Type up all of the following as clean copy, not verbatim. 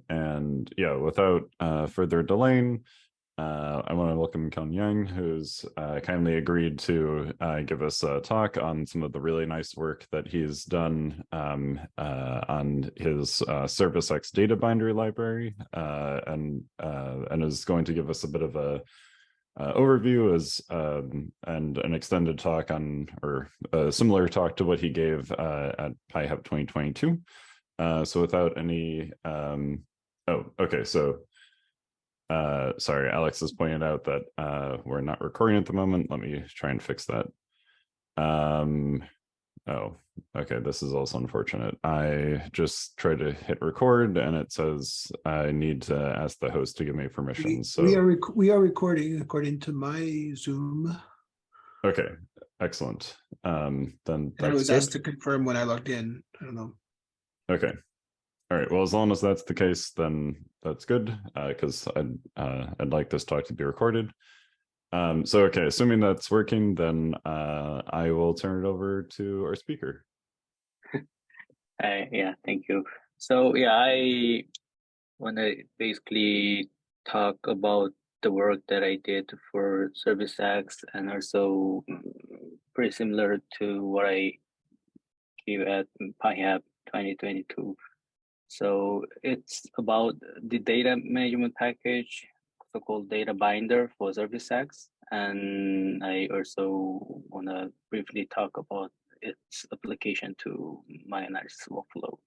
And yeah, without further delaying, I want to welcome Ken Young, who's kindly agreed to give us a talk on some of the really nice work that he's done on his ServiceX data bindery library, and is going to give us a bit of a overview as and an extended talk on, or a similar talk to what he gave at IRIS-HEP 2022. So without any, oh, okay, so sorry, Alex has pointed out that we're not recording at the moment. Let me try and fix that. Oh, okay, this is also unfortunate. I just tried to hit record and it says I need to ask the host to give me permission. We are recording according to my Zoom. Okay, excellent. Then that's I was good. asked to confirm when I logged in. I don't know. Okay. All right. Well, as long as that's the case, then that's good, because I'd like this talk to be recorded. So okay, assuming that's working, then I will turn it over to our speaker. Yeah, thank you. So yeah, I want to basically talk about the work that I did for ServiceX, and also pretty similar to what I gave at IRIS-HEP 2022. So it's about the data management package, so-called data binder for ServiceX. And I also want to briefly talk about its application to my analysis workflow.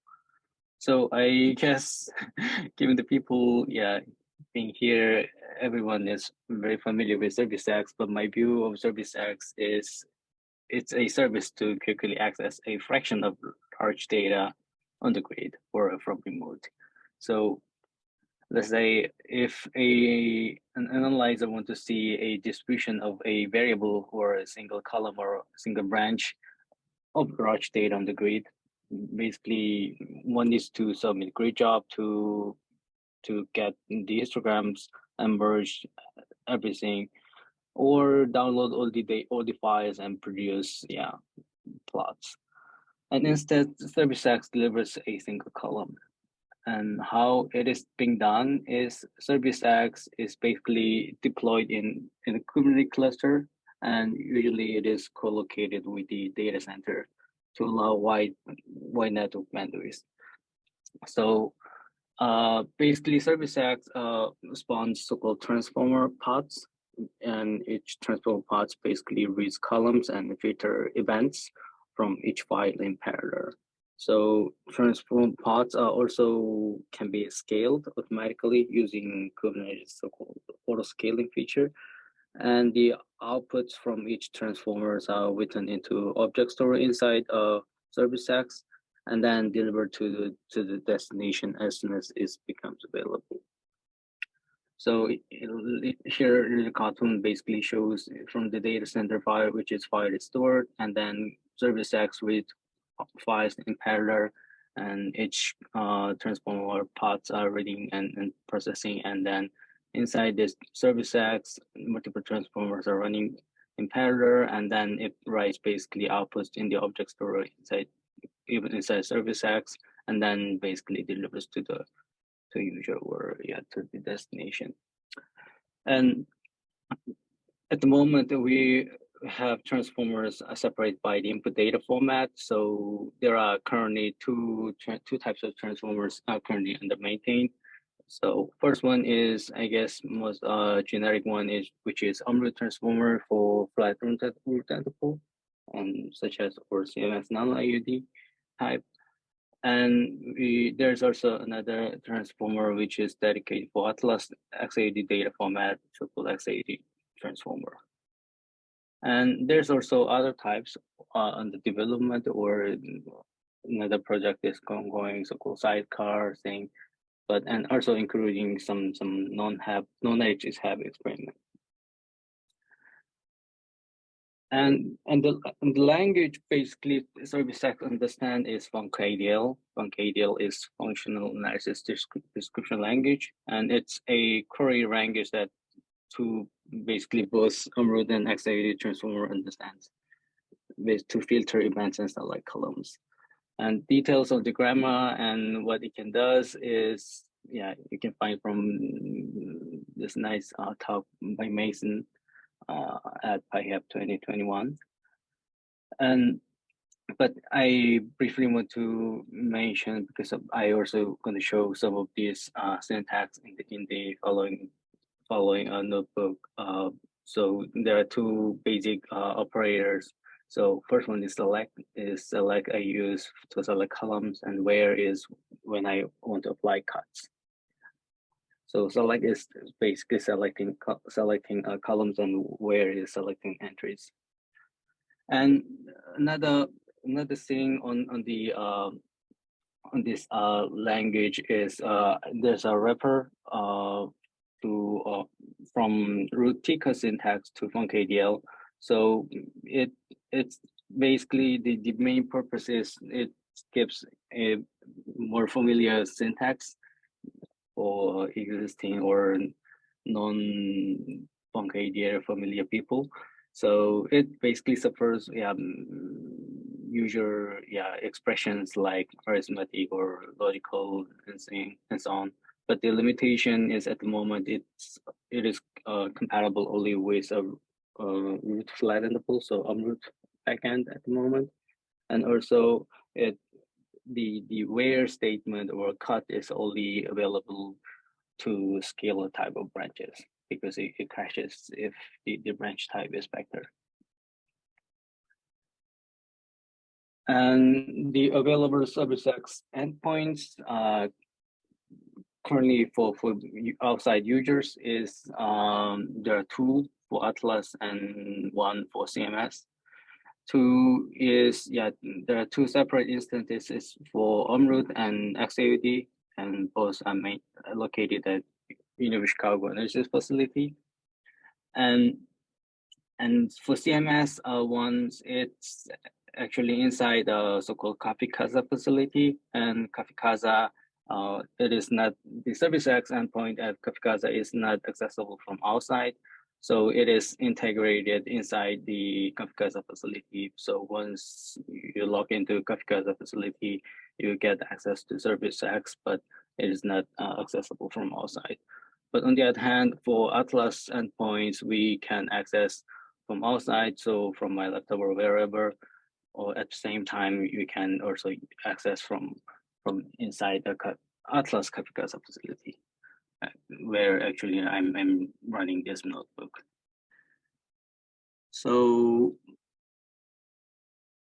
So I guess, given the people, being here, everyone is very familiar with ServiceX, but my view of ServiceX is it's a service to quickly access a fraction of large data on the grid or from remote. So let's say if an analyzer wants to see a distribution of a variable or a single column or a single branch of large data on the grid, basically one needs to submit grid job to get the histograms and merge everything, or download all the files and produce plots. And instead, ServiceX delivers a single column. And how it is being done is ServiceX is basically deployed in a Kubernetes cluster, and usually it is co-located with the data center to allow wide network bandwidth. So basically, ServiceX spawns so-called transformer pods, and each transformer pods basically reads columns and filter events from each file in parallel. So transform pods also can be scaled automatically using Kubernetes so-called auto scaling feature, and the outputs from each transformers are written into object store inside ServiceX, and then delivered to the destination as soon as it becomes available. So here the cartoon basically shows from the data center file, which is file is stored, and then ServiceX reads files in parallel, and each transformer pods are reading and processing, and then inside this ServiceX, multiple transformers are running in parallel, and then it writes basically outputs in the object store inside ServiceX, and then basically delivers to the user or to the destination. And at the moment, we have transformers separated by the input data format. So there are currently two types of transformers currently under maintained. So first one is, I guess, most generic one is, which is Umbrella transformer for flat root tentacle, such as or CMS non-IUD type. And there's also another transformer which is dedicated for Atlas XAD data format, so-called XAD transformer. And there's also other types under development, or another project is going, so-called sidecar thing, and also including some non-HEP experiment. And the language basically ServiceX understand is FuncADL. FuncADL is functional analysis description language, and it's a query language that to basically both Umroot and XAD transformer understands, to filter events and stuff like columns. And details of the grammar and what it can does is, yeah, you can find from this nice talk by Mason at IRIS-HEP 2021. But I briefly want to mention, because I also going to show some of these syntax in the following notebook. So there are two basic operators. So first one is select. Select I use to select columns, and where is when I want to apply cuts. So select is basically selecting columns, and where is selecting entries. And another thing on this language is there's a wrapper from root Tika syntax to funcadl. So it's basically the main purpose is it gives a more familiar syntax for existing or non-funcadl familiar people. So it basically suffers usual expressions like arithmetic or logical and so on. But the limitation is at the moment it is compatible only with a root flattenable, so root backend at the moment, and also the where statement or cut is only available to scalar type of branches, because it crashes if the branch type is vector. And the available ServiceX endpoints currently for outside users is there are two for Atlas and one for CMS. Two is there are two separate instances for Omroot and XAUD, and both are located at University of Chicago Energy Facility. And for CMS ones, it's actually inside the so-called Coffee Casa facility, and Coffee Casa, it is not the ServiceX endpoint at Coffee Casa is not accessible from outside. So it is integrated inside the Coffee Casa facility. So once you log into Coffee Casa facility, you get access to ServiceX, but it is not accessible from outside. But on the other hand, for Atlas endpoints, we can access from outside, so from my laptop or wherever, or at the same time, you can also access from inside the Atlas Coffee Casa facility, where actually I'm running this notebook. So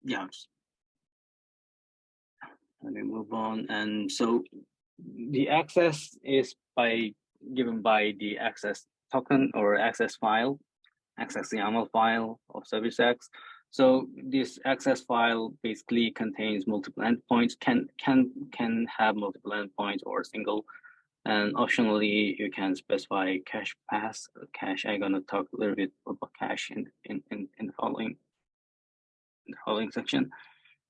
yeah, let me move on. And so the access is given by the access token or access file, access YAML file of ServiceX. So this access file basically contains multiple endpoints, can have multiple endpoints or single. And optionally, you can specify cache paths. Cache, I'm gonna talk a little bit about cache in the following section.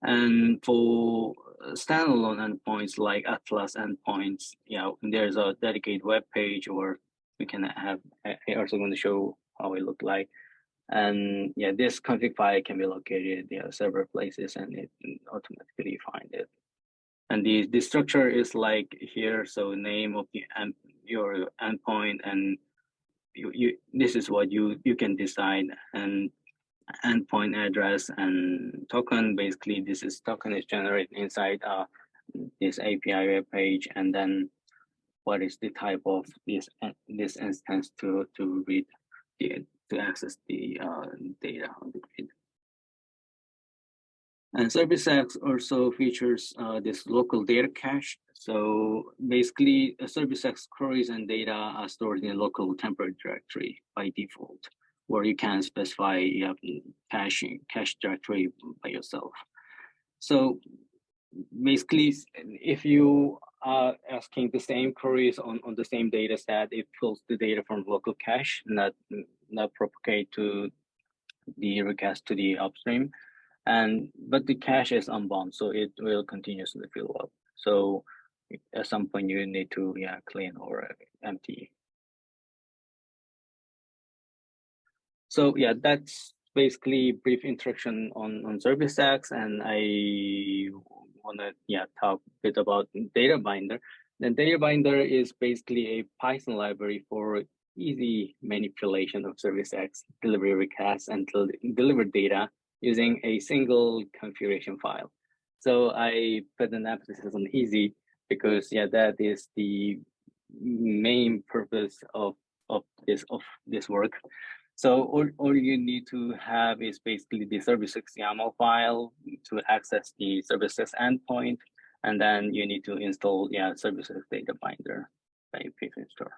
And for standalone endpoints like Atlas endpoints, there's a dedicated web page, or we can have. I also going to show how it look like. And this config file can be located several places, and it automatically find it. And the structure is like here. So name of your endpoint, and this is what you can decide, and endpoint address and token. Basically, token is generated inside this API web page, and then what is the type of this instance to read to access the data on the grid. And ServiceX also features this local data cache. So basically, ServiceX queries and data are stored in a local temporary directory by default, where you can specify cache directory by yourself. So basically, if you are asking the same queries on the same data set, it pulls the data from local cache, not propagate to the request to the upstream. But the cache is unbound, so it will continuously fill up. So at some point you need to clean or empty. So that's basically brief introduction on ServiceX, and I want to talk a bit about Data Binder. The Data Binder is basically a Python library for easy manipulation of ServiceX delivery requests and deliver data using a single configuration file. So I put an emphasis on easy because that is the main purpose of this work. So all you need to have is basically the ServiceX YAML file to access the ServiceX endpoint, and then you need to install ServiceX Data Binder by pip install.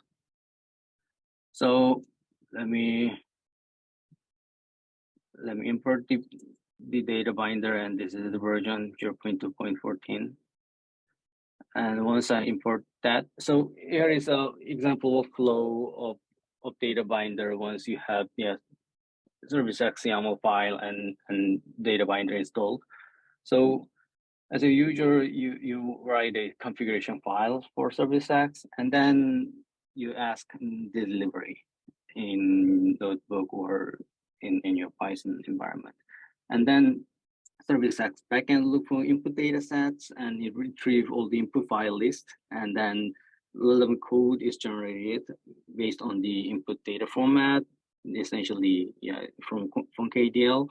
So let me import the Data Binder, and this is the version 0.2.14. And once I import that, so here is an example of flow of Data Binder once you have ServiceX YAML file and Data Binder installed. So as a user, you write a configuration file for ServiceX, and then you ask delivery in Notebook or in your Python environment. And then ServiceX backend look for input data sets, and it retrieve all the input file list, and then relevant code is generated based on the input data format, essentially from KDL,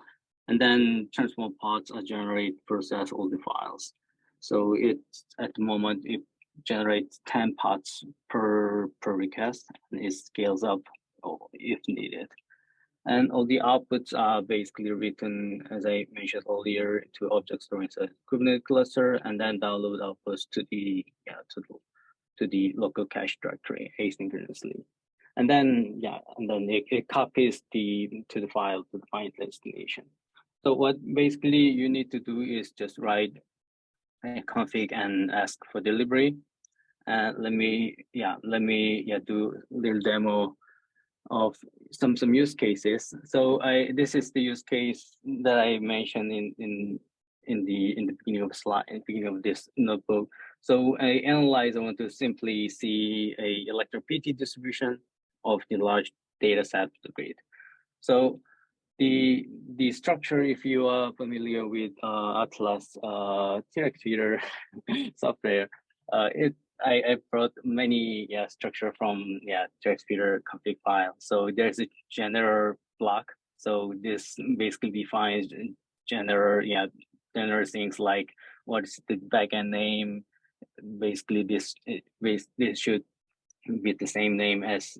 and then transform pods are generated, process all the files. So it's at the moment it generates 10 pods per request, and it scales up if needed. And all the outputs are basically written, as I mentioned earlier, to object store inside Kubernetes cluster, and then download outputs to the to the local cache directory asynchronously. And then it copies to the file to the final destination. So what basically you need to do is just write a config and ask for delivery. Let me do a little demo of some use cases. So this is the use case that I mentioned in the beginning of slide, in the beginning of this notebook. So I want to simply see a electron PT distribution of the large data set to grid. So the structure, if you are familiar with Atlas T-Rex feeder software, I brought many structure from T-Rex feeder config file. So there's a general block. So this basically defines general things like what is the backend name. Basically, this should be the same name as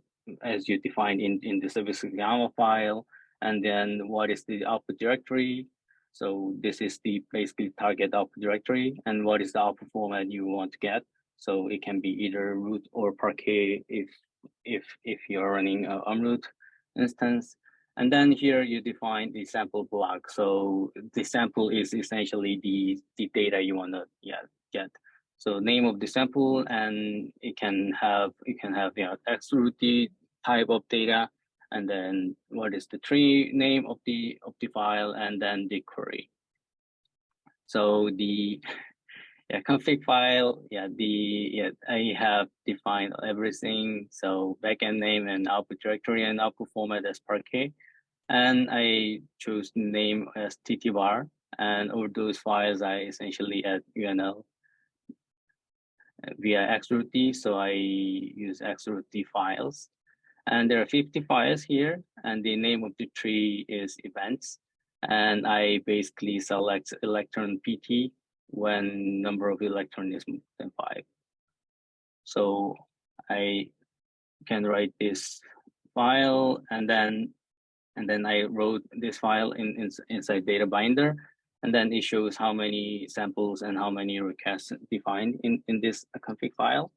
you defined in the service YAML file. And then what is the output directory? So this is the basically target output directory, and what is the output format you want to get. So it can be either root or Parquet if you're running a root instance. And then here you define the sample block. So the sample is essentially the data you want to get. So name of the sample, and it can have XRoot type of data, and then what is the tree name of the file, and then the query. So the config file, I have defined everything. So backend name and output directory and output format as Parquet, and I choose the name as ttbar, and all those files I essentially add UNL via XRoot, so I use XRoot files. And there are 50 files here, and the name of the tree is events. And I basically select electron PT when number of electron is more than 5. So I can write this file, and then I wrote this file inside Data Binder, and then it shows how many samples and how many requests defined in this config file.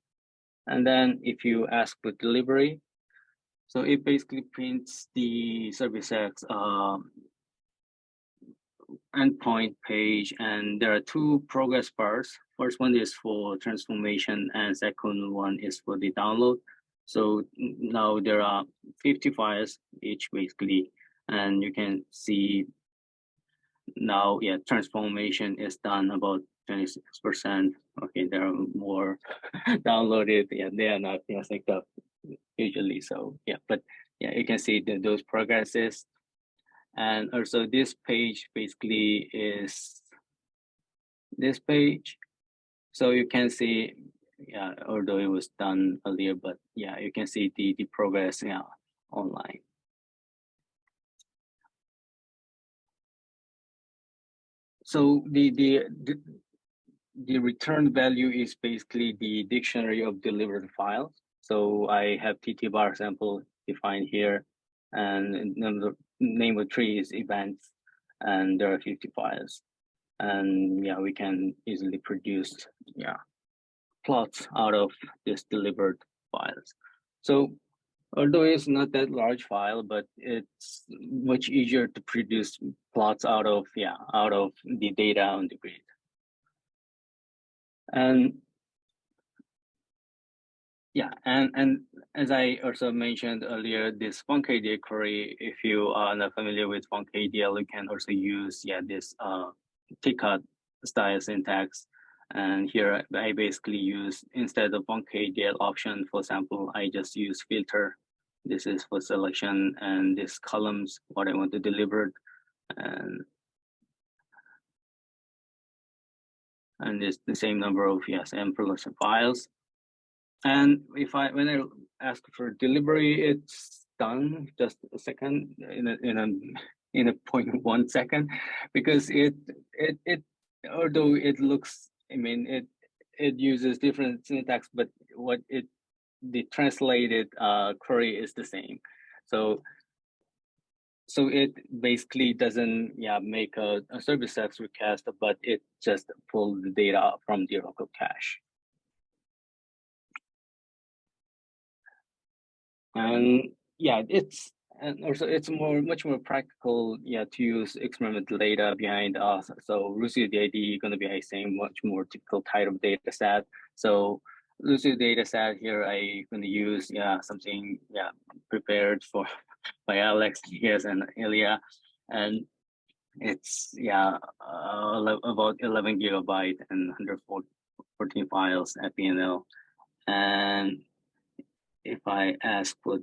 And then if you ask for delivery, so it basically prints the ServiceX endpoint page, and there are 2 progress bars. First one is for transformation, and second one is for the download. So now there are 50 files each basically, and you can see now, transformation is done about 26%. Okay, there are more downloaded. They are not synced up usually. So but you can see those progresses. And also this page basically is this page. So you can see, yeah, although it was done earlier, but yeah, you can see the progress, yeah, online. So the return value is basically the dictionary of delivered files. So I have TT bar sample defined here, and the name of tree is events, and there are 50 files. And yeah, we can easily produce, yeah, plots out of this delivered files. So although it's not that large file, but it's much easier to produce plots out of, yeah, out of the data on the grid. And yeah, and as I also mentioned earlier, this funcADL query, if you are not familiar with funcADL, you can also use, yeah, this TCOT style syntax. And here I basically use, instead of funcADL option, for example, I just use filter. This is for selection, and this columns, what I want to deliver, and it's the same number of, yes, m+ files. And if when I ask for delivery, it's done just a second, in a 0.1 second, because it although it looks, I mean, it uses different syntax, but the translated query is the same. So it basically doesn't, yeah, make a ServiceX request, but it just pulls the data from the local cache. And yeah, it's much more practical, yeah, to use experimental data behind us. So LucidID going to be, I think, much more typical type of data set. So Lucid data set here, I going to use, yeah, something, yeah, prepared for by Alex, yes, and Ilya, and it's, yeah, about 11 gigabyte and 114 files at BNL. And if I ask for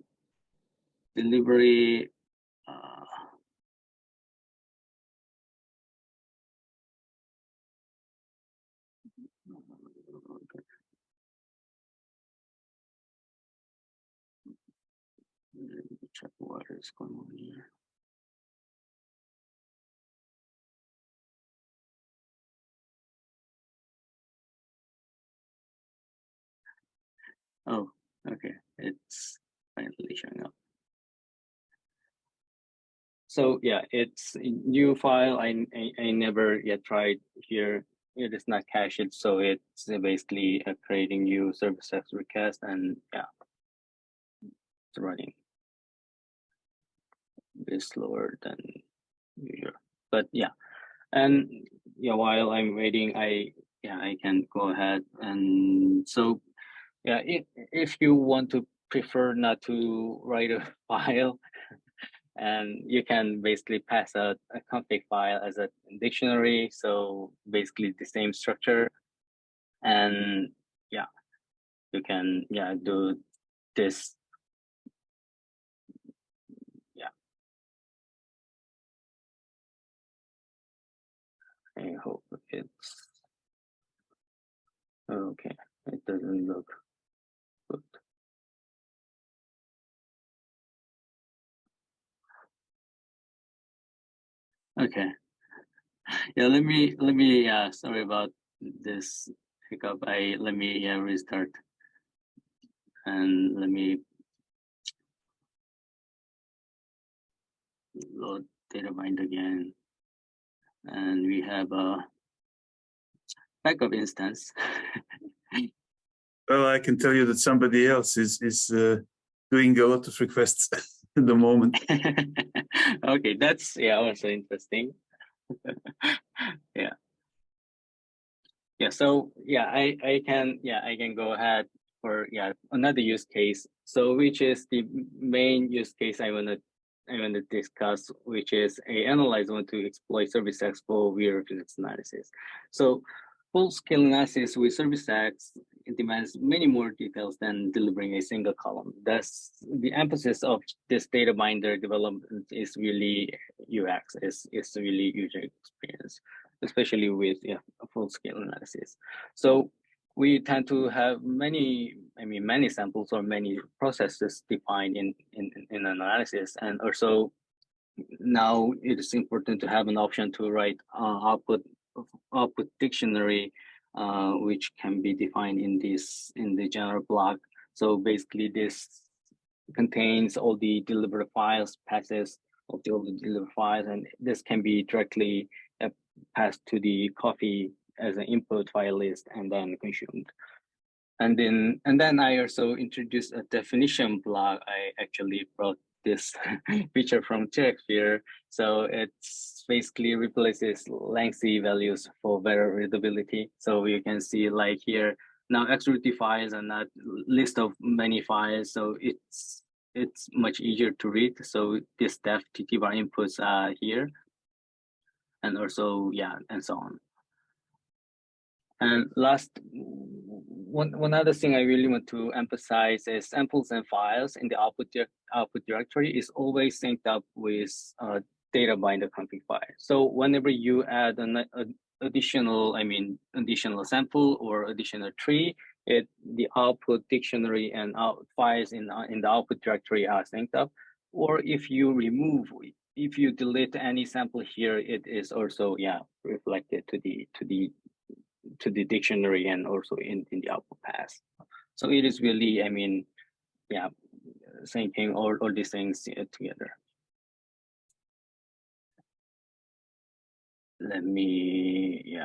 delivery, let me check what is going on here. Oh, okay, it's finally showing up. So yeah, it's a new file. I never yet tried here. It is not cached, so it's basically creating new ServiceX request, and yeah, it's running a bit slower than usual. But yeah, and yeah, while I'm waiting, I can go ahead. And so yeah, if you want to prefer not to write a file, and you can basically pass a config file as a dictionary, so basically the same structure, and yeah, you can, yeah, do this. Yeah, I hope it's okay. It doesn't look good. Okay, yeah, let me sorry about this hiccup. Let me restart, and let me load data bind again, and we have a backup instance. Well, I can tell you that somebody else is doing a lot of requests at the moment. Okay, that's, yeah, also interesting. Yeah. Yeah, so yeah, I can go ahead for, yeah, another use case. So which is the main use case I wanna discuss, which is a analyzer want to exploit ServiceX for VR physics analysis. So full-scale analysis with ServiceX, it demands many more details than delivering a single column. Thus, the emphasis of this data binder development is really UX, is really user experience, especially with full-scale analysis. So we tend to have many samples or many processes defined in an analysis, and also now it is important to have an option to write output dictionary, which can be defined in the general block. So basically, this contains all the delivered files, passes of all the delivered files, and this can be directly passed to the coffee as an input file list and then consumed. And then I also introduced a definition block. I actually brought this feature from T-Rex here. So it's basically replaces lengthy values for better readability. So you can see like here, now XRT files are not list of many files. So it's much easier to read. So this def TT bar inputs are here. And also, and so on. And last, one other thing I really want to emphasize is samples and files in the output directory is always synced up with data binder config file. So whenever you add an additional sample or additional tree, the output dictionary and files in the output directory are synced up. Or if you delete any sample here, it is also reflected to the dictionary and also in the output path. So it is really, syncing all these things together. Let me,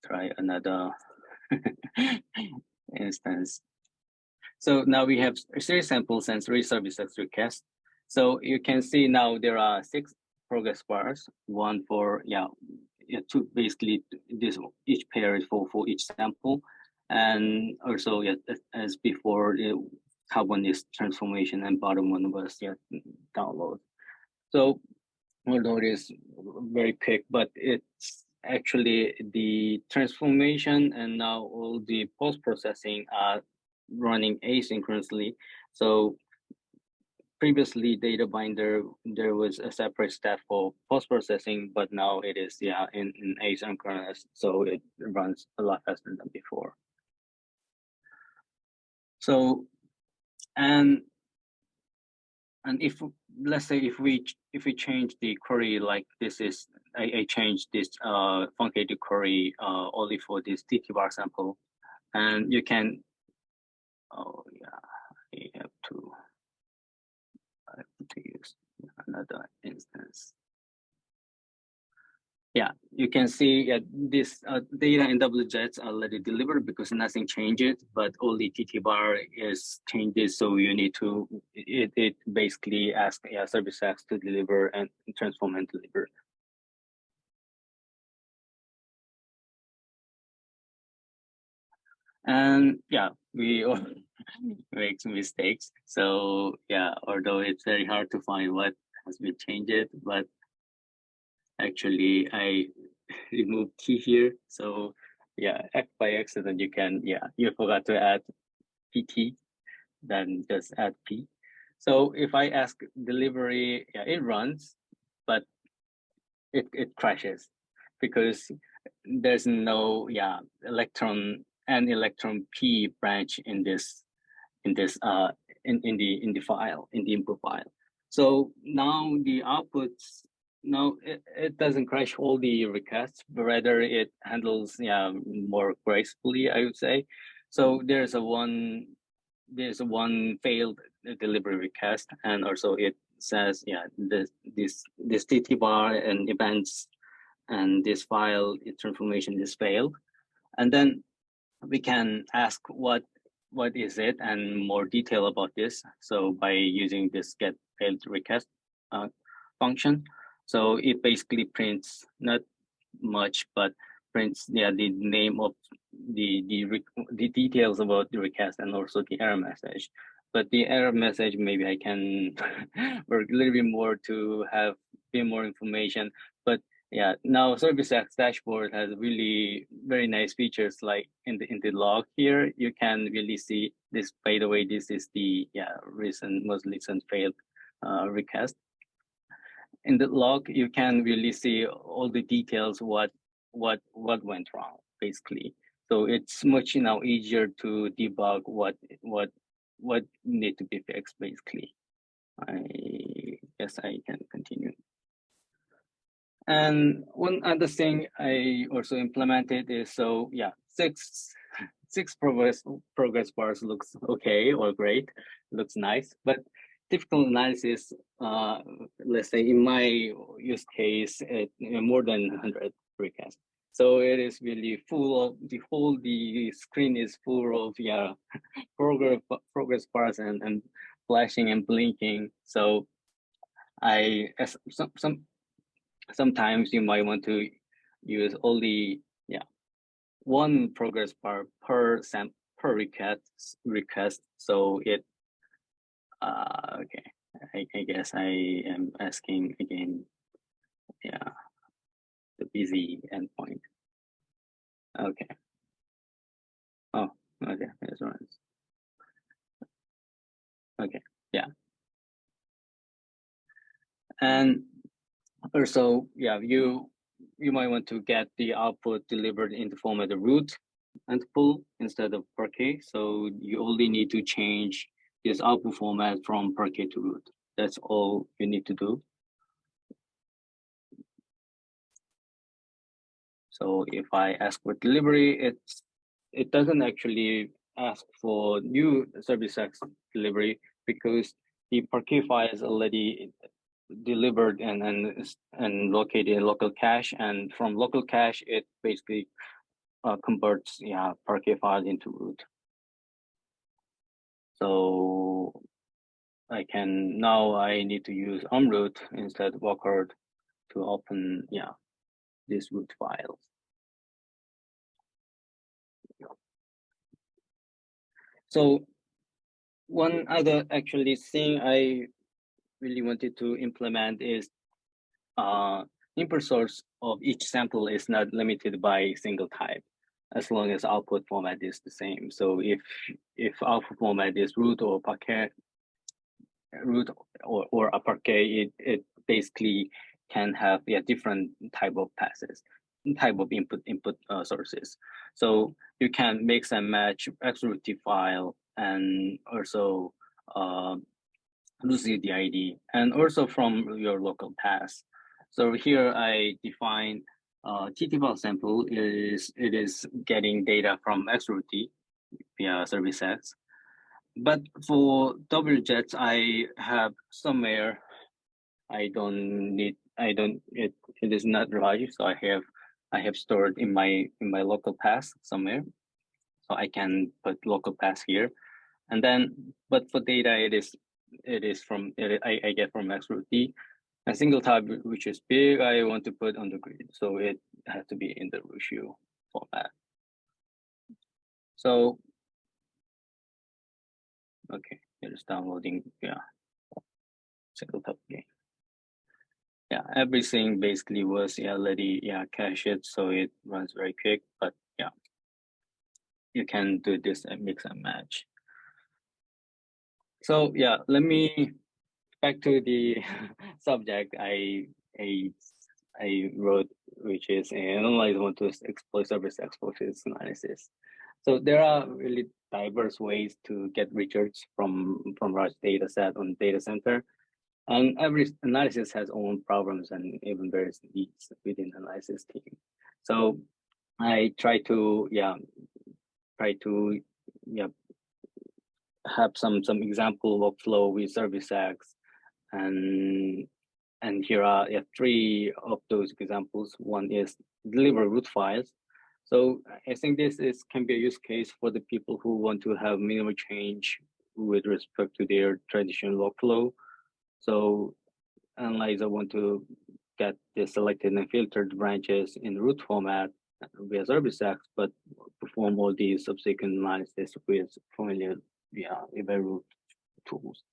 try another instance. So now we have 3 samples and 3 ServiceX requests. So you can see now there are 6 progress bars, one for, two, basically this each pair is for each sample, and also as before, the top one is transformation and bottom one was download. So although it is very quick, but it's actually the transformation and now all the post-processing are running asynchronously. So previously data binder, there was a separate step for post-processing, but now it is in asynchronous, so it runs a lot faster than before. So and if let's say if we change the query, like this is I changed this funcated query only for this TT bar sample, and you can you have to use another instance. You can see this data in WJets are already delivered because nothing changes, but only TT bar is changes. So you need to, it basically asks ServiceX to deliver and transform and deliver. And we all make some mistakes. So although it's very hard to find what has been changed, but actually I removed key here. So by accident you can you forgot to add PT, then just add P. So if I ask delivery, it runs, but it crashes because there's no electron P branch in the file, in the input file. So now the outputs, now it doesn't crash all the requests, but rather it handles more gracefully, I would say. So there's a one failed delivery request, and also it says this TT bar and events and this file transformation is failed, and then we can ask what is it and more detail about this. So by using this get failed request function, so it basically prints not much, but prints the name of the details about the request and also the error message. But the error message, maybe I can work a little bit more to have a bit more information. But yeah, now ServiceX dashboard has really very nice features, like in the log here, you can really see this. By the way, this is the most recent failed request. In the log, you can really see all the details, what went wrong, basically. So it's much now easier to debug what need to be fixed, basically. I guess I can continue. And one other thing I also implemented is, so yeah, six progress bars looks okay or great, looks nice, but typical analysis, let's say in my use case, more than 100 requests. So it is really full of the screen is full of progress bars and flashing and blinking. So sometimes you might want to use only one progress bar per request. So it okay. I guess I am asking again. Yeah, the busy endpoint. Okay. Oh, okay. That's right. Okay. Yeah. And also, yeah, you might want to get the output delivered in the format of root and pull instead of parquet. So you only need to change this output format from parquet to root. That's all you need to do. So if I ask for delivery, it doesn't actually ask for new ServiceX delivery, because the parquet file is already delivered and located in local cache, and from local cache it basically converts parquet file into root. So I need to use root instead of workard to open these root files. So one other actually thing I really wanted to implement is input source of each sample is not limited by single type, as long as output format is the same. So if output format is root or parquet, or a parquet, it basically can have different type of passes, type of input sources. So you can mix and match XRT file and also lose the ID, and also from your local pass. So here I define TT file sample it is getting data from XRT via ServiceX. But for WJets, I have somewhere it is not large, so I have stored in my local pass somewhere. So I can put local pass here. And then, but for data, I get from XRT. A single tab which is big, I want to put on the grid, so it has to be in the ratio format. So, okay, it is downloading. Single tab again. Yeah, everything basically was already cached, so it runs very quick. But yeah, you can do this and mix and match. So yeah, let me back to the subject I wrote, which is analyze want to exploit ServiceX for physics analysis. So there are really diverse ways to get research from large data set on data center, and every analysis has own problems and even various needs within analysis team. So I try to have some example workflow with ServiceX, and here are three of those examples. One is deliver root files. So I think this can be a use case for the people who want to have minimal change with respect to their traditional workflow. So analyzer want to get the selected and filtered branches in root format via ServiceX, but perform all these subsequent analysis with familiar root tools.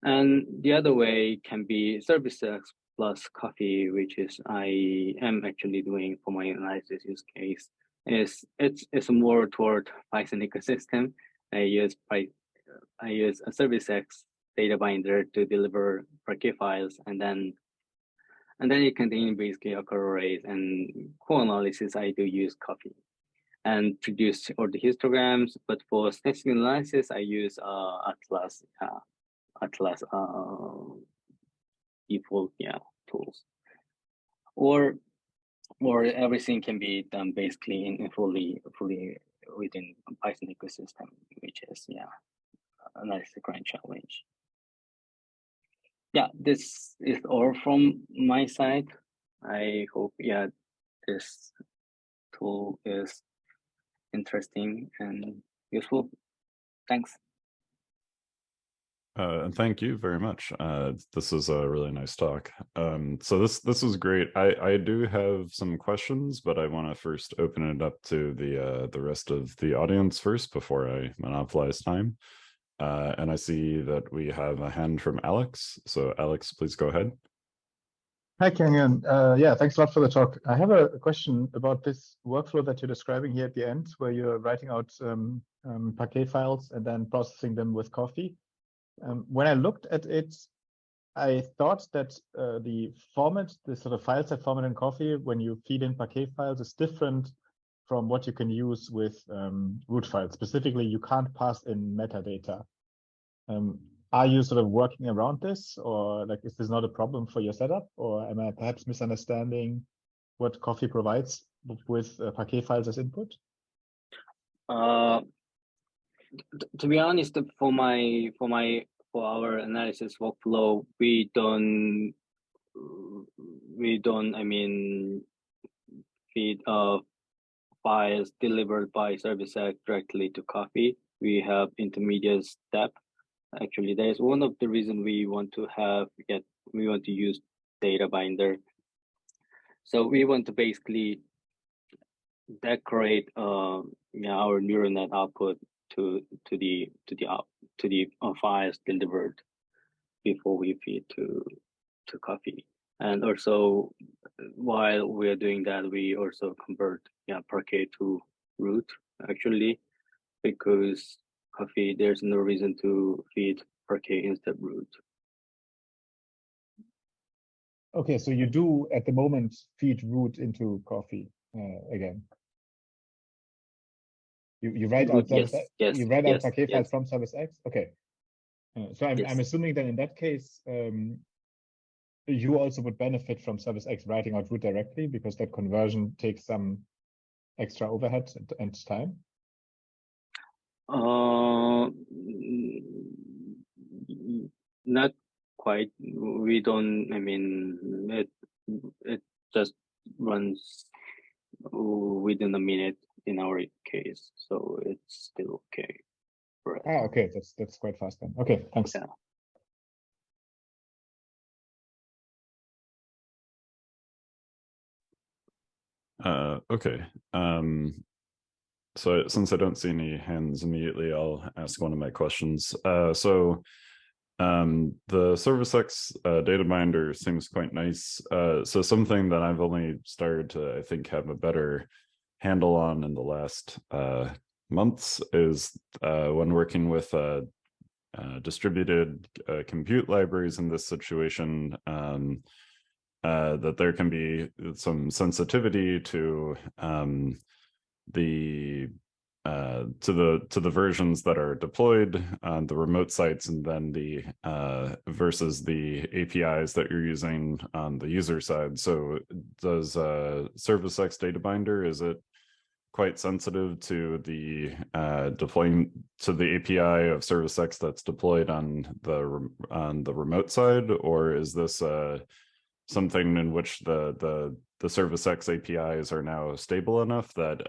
And the other way can be ServiceX plus coffee, which is I am actually doing for my analysis use case, is it's more toward Python ecosystem. I use a ServiceX data binder to deliver Parquet files, and then it contains basically a core arrays, and co-analysis I do use coffee and produce all the histograms. But for statistical analysis, I use Atlas default tools, or everything can be done basically in fully within Python ecosystem, which is a nice grand challenge. Yeah, this is all from my side. I hope this tool is interesting and useful. Thanks. And thank you very much. This is a really nice talk. So this was great. I do have some questions, but I want to first open it up to the rest of the audience first before I monopolize time. And I see that we have a hand from Alex. So Alex, please go ahead. Hi, Kenyon. Yeah, thanks a lot for the talk. I have a question about this workflow that you're describing here at the end, where you're writing out Parquet files and then processing them with coffee. When I looked at it, I thought that the format, the sort of file set format in coffee, when you feed in Parquet files, is different from what you can use with root files. Specifically, you can't pass in metadata. Are you sort of working around this, or like, is this not a problem for your setup, or am I perhaps misunderstanding what coffee provides with Parquet files as input? To be honest, for our analysis workflow, we don't feed files delivered by ServiceX directly to coffee. We have intermediate step. Actually, that is one of the reasons we want to use data binder. So we want to basically decorate our neural net output to the files delivered before we feed to coffee. And also, while we are doing that, we also convert Parquet to root, actually, because coffee, there's no reason to feed Parquet instead root. Okay, so you do at the moment feed root into coffee again. You write out Yes, you write out Parquet yes. files from ServiceX. Okay, so I'm assuming then in that case, you also would benefit from ServiceX writing out root directly, because that conversion takes some extra overhead and time. Not quite. We don't. I mean, it just runs within a minute in our case, so it's still okay for us. Ah, okay, that's quite fast then. Okay, thanks. Yeah. Okay. So since I don't see any hands immediately, I'll ask one of my questions. The ServiceX data binder seems quite nice. So something that I've only started to, I think, have a better handle on in the last months is when working with distributed compute libraries in this situation, that there can be some sensitivity to the versions that are deployed on the remote sites, and then the versus the APIs that you're using on the user side. So does ServiceX data binder, is it quite sensitive to the deploying to the API of ServiceX that's deployed on the remote side, or is this something in which the ServiceX APIs are now stable enough that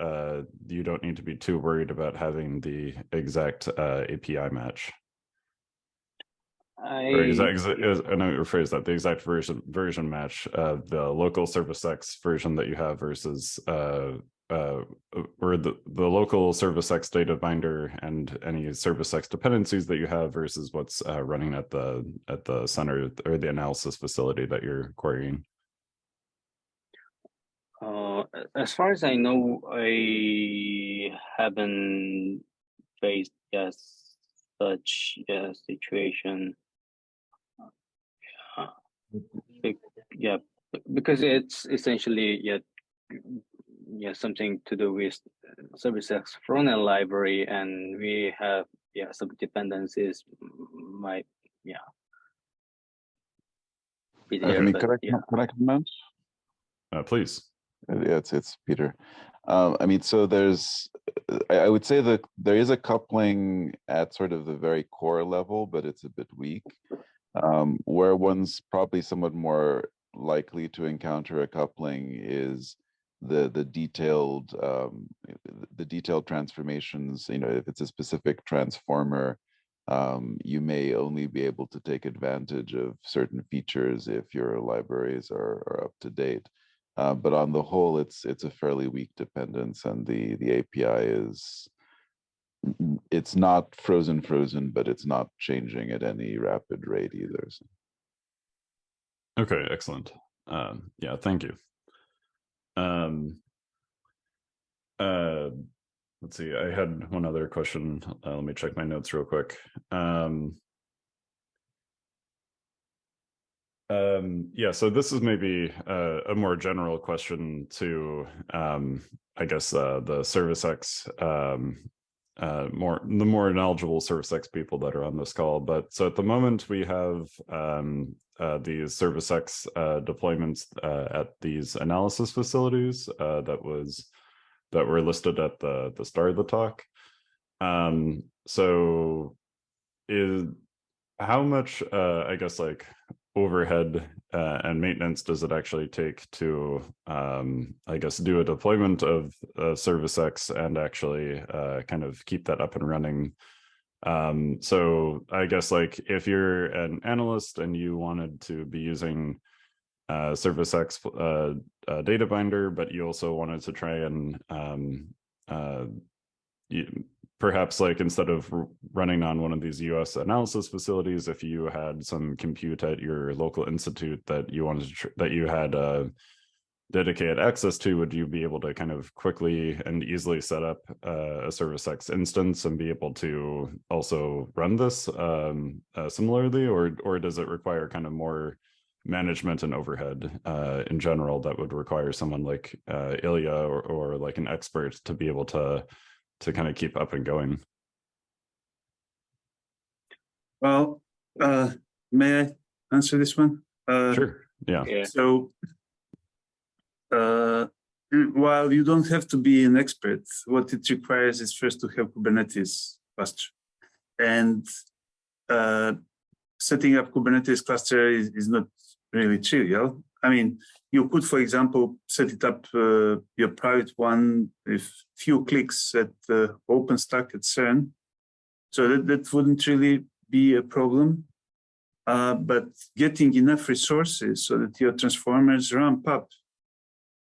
you don't need to be too worried about having the exact API match? And I rephrase that, the exact version match, the local ServiceX version that you have versus or the local ServiceX data binder and any ServiceX dependencies that you have versus what's running at the center or the analysis facility that you're querying? As far as I know, I haven't faced such a situation. Yeah, because it's essentially something to do with ServiceX front-end library, and we have some dependencies might be there. Can But can I comment? Please. Yeah, it's Peter. I mean, so I would say that there is a coupling at sort of the very core level, but it's a bit weak. Where one's probably somewhat more likely to encounter a coupling is the detailed transformations. You know, if it's a specific transformer, you may only be able to take advantage of certain features if your libraries are up to date. But on the whole, it's a fairly weak dependence, and the API it's not frozen, but it's not changing at any rapid rate either. So. Okay, excellent. Yeah, thank you. Let's see, I had one other question. Let me check my notes real quick. Yeah, so this is maybe a more general question to, I guess, the ServiceX, the more knowledgeable ServiceX people that are on this call. But so at the moment we have these ServiceX deployments at these analysis facilities that were listed at the start of the talk. So how much, I guess, like overhead and maintenance does it actually take to, I guess, do a deployment of ServiceX and actually kind of keep that up and running? So I guess, like, if you're an analyst and you wanted to be using ServiceX data binder, but you also wanted to try and perhaps, like, instead of running on one of these US analysis facilities, if you had some compute at your local institute that you wanted that you had dedicated access to, would you be able to kind of quickly and easily set up a ServiceX instance and be able to also run this similarly, or does it require kind of more management and overhead in general that would require someone like Ilya or like an expert to be able to kind of keep up and going? Well, may I answer this one? Sure. Yeah. So, while you don't have to be an expert, what it requires is first to have Kubernetes cluster. And setting up Kubernetes cluster is not really trivial. I mean, you could, for example, set it up your private one with few clicks at OpenStack at CERN. So that wouldn't really be a problem. But getting enough resources so that your transformers ramp up,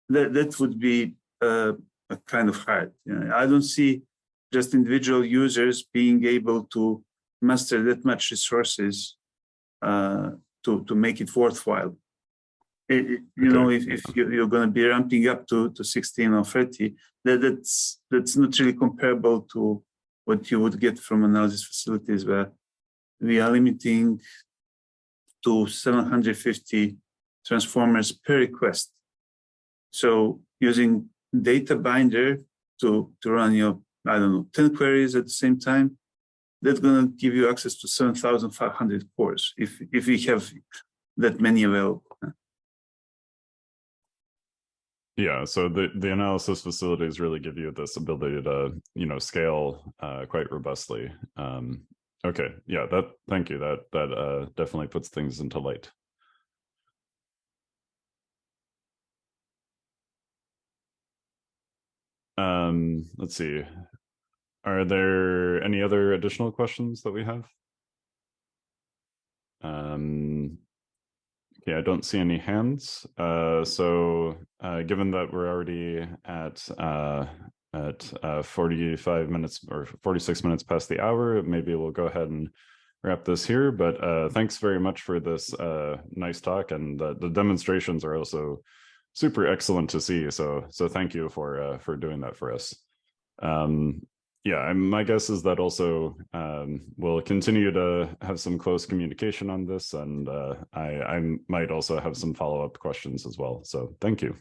that would be a kind of hard. You know, I don't see just individual users being able to master that much resources to make it worthwhile. You know, if you're going to be ramping up to 16 or 30, that's not really comparable to what you would get from analysis facilities, where we are limiting to 750 transformers per request. So using data binder to run your, I don't know, 10 queries at the same time, that's going to give you access to 7,500 cores if we have that many available. Yeah, so the analysis facilities really give you this ability to, you know, scale quite robustly. Okay, yeah, thank you. That definitely puts things into light. Let's see. Are there any other additional questions that we have? yeah, I don't see any hands. So given that we're already at 45 minutes or 46 minutes past the hour, maybe we'll go ahead and wrap this here. But thanks very much for this nice talk, and the demonstrations are also super excellent to see. So thank you for doing that for us. Yeah, my guess is that also we'll continue to have some close communication on this, and I might also have some follow-up questions as well. So thank you.